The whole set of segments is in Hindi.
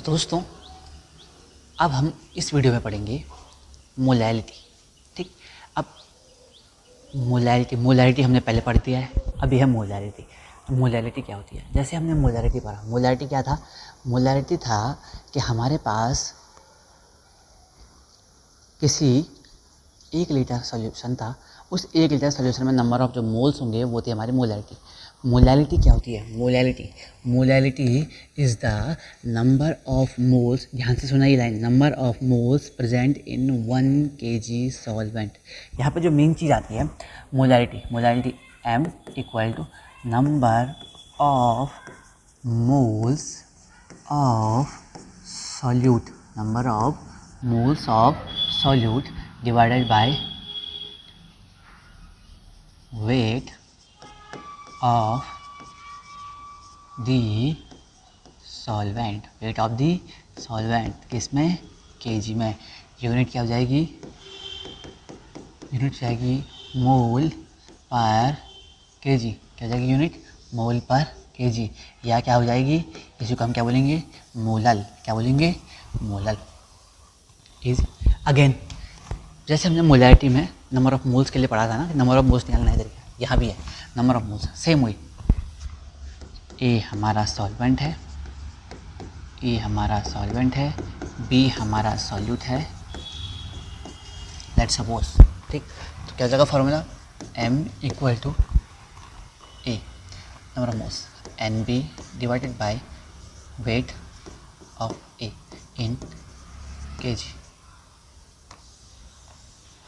तो दोस्तों, अब हम इस वीडियो में पढ़ेंगे मोलैलिटी। ठीक, अब मोलैलिटी हमने पहले पढ़ दिया है, अभी है मोलैलिटी। तो मोलैलिटी क्या होती है? जैसे हमने मोलैलिटी पढ़ा, मोलैलिटी क्या था? मोलैलिटी था कि हमारे पास किसी 1 लीटर सॉल्यूशन था, उस 1 लीटर सॉल्यूशन में नंबर ऑफ जो मोल्स होंगे वो थी हमारी मोलैलिटी। मोलैलिटी क्या होती है? Molality is the number of moles, ध्यान से सुना ये line, number of moles present in 1 kg solvent. यहाँ पे जो मेन चीज़ आती है molality M equal to number of moles of solute, number of moles of solute divided by weight of the solvent, weight of the solvent किसमें? kg में। यूनिट क्या हो जाएगी? यूनिट जाएगी मोल पर kg। क्या हो जाएगी यूनिट? मोल पर kg। या क्या हो जाएगी? इसी को हम क्या बोलेंगे? मोलल। क्या बोलेंगे? मोलल। इज अगेन, जैसे हमने मोलैलिटी में नंबर ऑफ मोल्स के लिए पढ़ा था ना, नंबर ऑफ मोल्स निकालना है इधर, यहाँ भी है नंबर ऑफ मोल्स, सेम वही। ए हमारा सॉल्वेंट है, बी हमारा सॉल्यूट है, लेट्स सपोज। ठीक, तो क्या जाएगा formula? M equal to a number of moles n b divided by weight of a in kg।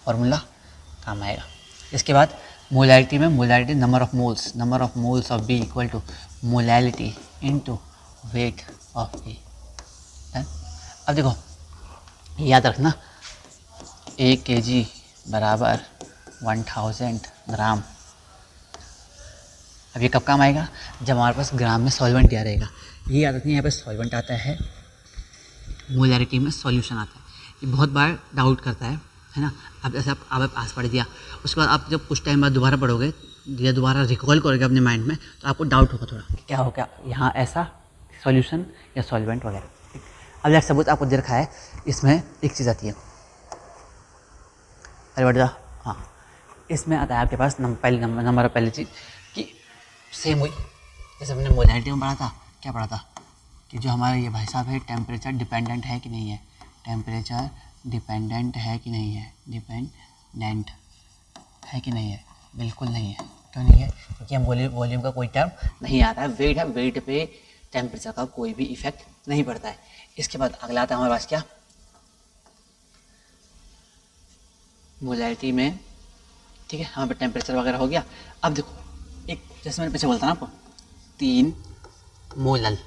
Formula काम आएगा। इसके बाद मोलैलिटी में number of moles of b equal to molality into weight of a. अब देखो, याद रखना 1 kg बराबर 1000 ग्राम। अब ये कब काम आएगा? जब हमारे पास ग्राम में सॉल्वेंट दिया रहेगा। ये याद रखना, यहाँ पे सॉल्वेंट आता है, मोलैलिटी में सॉल्यूशन आता है। ये बहुत बार डाउट करता है ना। अब जैसे आप पास पढ़ दिया, उसके बाद आप जब कुछ टाइम बाद दोबारा पढ़ोगे या दोबारा रिकॉल करोगे अपने माइंड में, तो आपको डाउट होगा थोड़ा कि क्या हो, क्या यहाँ ऐसा सॉल्यूशन या सॉल्वेंट वगैरह। अब लेट्स सपोज आपको दे रखा है, इसमें एक चीज़ आती है, अरे बट हाँ, इसमें आता है आपके पास पहली चीज़ कि सेम हुई जैसे हमने मोलैलिटी में पढ़ा था। क्या पढ़ा था? कि जो हमारा ये भाई साहब है, टेम्परेचर डिपेंडेंट है कि नहीं है, टेम्परेचर डिपेंडेंट है कि नहीं है, डिपेंडेंट है कि नहीं है? बिल्कुल नहीं है। क्यों नहीं है? क्योंकि हम वॉल्यूम का कोई टर्म नहीं आता है, वेट है, वेट पे टेम्परेचर का कोई भी इफेक्ट नहीं पड़ता है। इसके बाद अगला आता है हमारे पास क्या? मोलैलिटी में, ठीक है, हमारे पास टेम्परेचर वगैरह हो गया। अब देखो, एक जैसे मैंने पीछे बोलता ना आपको, 3 मोलल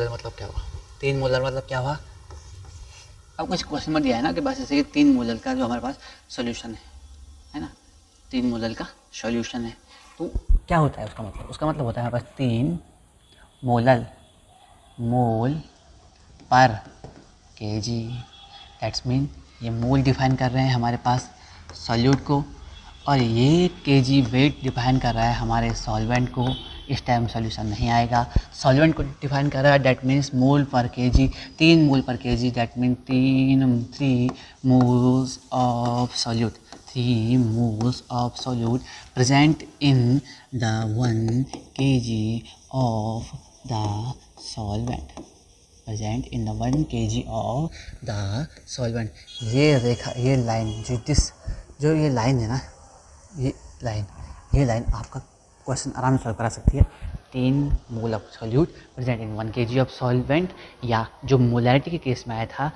मतलब क्या हुआ? 3 मोलर मतलब क्या हुआ? अब कुछ क्वेश्चन में दिया है ना कि बस ऐसे कि 3 मोलर का जो हमारे पास सॉल्यूशन है ना, 3 मोलर का सॉल्यूशन है। तो क्या होता है उसका मतलब होता है हमारे पास 3 मोल पर kg। दैट्स मीन ये मोल डिफाइन कर रहे हैं हमारे पास सॉल्यूट को, और ये kg वेट डिफाइन कर रहा है हमारे सॉल्वेंट को। इस टाइम सॉल्यूशन नहीं आएगा। सॉल्वेंट को डिफाइन कर रहा है, दैट मीन्स मोल पर kg, 3 मोल पर kg, that mean 3 moles of solute, 3 moles of solute present in the 1 kg of the solvent, present in the 1 kg of the solvent. ये रेखा, ये लाइन, जो ये लाइन है ना, ये लाइन आपका क्वेश्चन आराम से सॉल्व करा सकती है। 3 mole of solute present in 1 kg of solvent, या जो मोलैलिटी के केस में आया था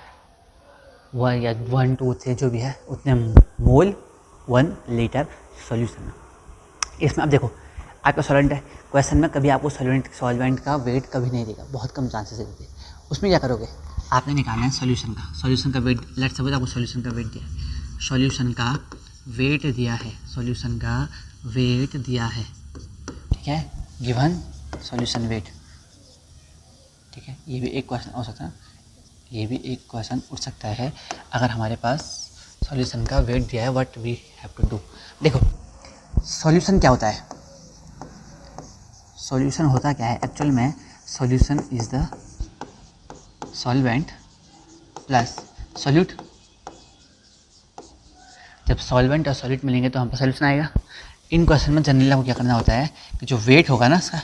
वह, या 1 2 3 जो भी है, उतने मोल 1 लीटर सॉल्यूशन में। इसमें अब देखो, आपका सॉल्वेंट है, क्वेश्चन में कभी आपको सॉल्वेंट का वेट कभी नहीं देगा, बहुत कम चांसेस देते हैं। उसमें क्या करोगे? आपने निकालना है सॉल्यूशन का वेट। लेट्स सपोज आपको सॉल्यूशन का वेट दिया है, सॉल्यूशन का वेट दिया है, ठीक है, गिवन सॉल्यूशन वेट। ठीक है, ये भी एक क्वेश्चन हो सकता है, ये भी एक क्वेश्चन उठ सकता है अगर हमारे पास सॉल्यूशन का वेट दिया है, what we have to do. देखो, सॉल्यूशन क्या होता है? सॉल्यूशन होता क्या है एक्चुअल में? Solution is the solvent plus solute. जब सॉल्वेंट और सॉल्यूट मिलेंगे तो हम पर सॉल्यूशन आएगा। इन क्वेश्चन में जनरली आपको क्या करना होता है कि जो वेट होगा ना इसका,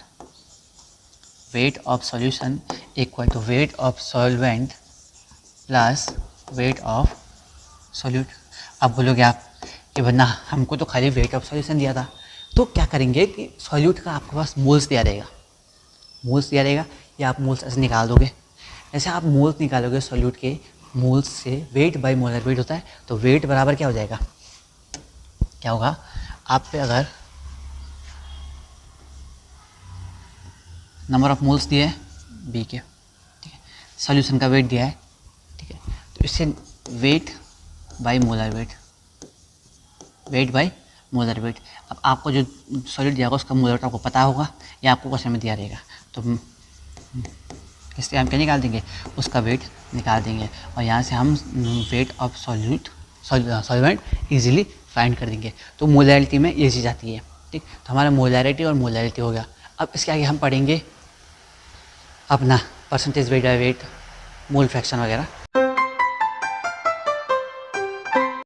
weight of solution equal to weight of solvent plus weight of solute. अब बोलोगे आप कि वरना हमको तो खाली वेट ऑफ सॉल्यूशन दिया था, तो क्या करेंगे कि सॉल्यूट का आपके पास मोल्स दिया रहेगा, मोल्स दिया रहेगा या आप मोल्स ऐसे निकाल दोगे। ऐसे आप मोल्स निकालोगे सॉल्यूट के, मोल्स से वेट बाई मोलर वेट होता है, तो वेट बराबर क्या हो जाएगा, क्या होगा आप पे अगर नंबर ऑफ मोल्स दिया है बी के, ठीक है, सॉल्यूशन का वेट दिया है, ठीक है, तो इससे weight by molar weight, weight by molar weight. अब आपको जो सॉलिड दिया होगा उसका मोलर वेट आपको पता होगा या आपको क्वेश्चन में दिया रहेगा, तो इसलिए हम क्या निकाल देंगे, उसका वेट निकाल देंगे और यहाँ से हम wait of solvent easily find कर देंगे। तो मोलैरिटी में ये चीज़ आती है, ठीक। तो हमारा मोलैरिटी और मोलैरिटी हो गया। अब इसके आगे हम पढ़ेंगे अपना percentage weight by weight, mole fraction वगैरह।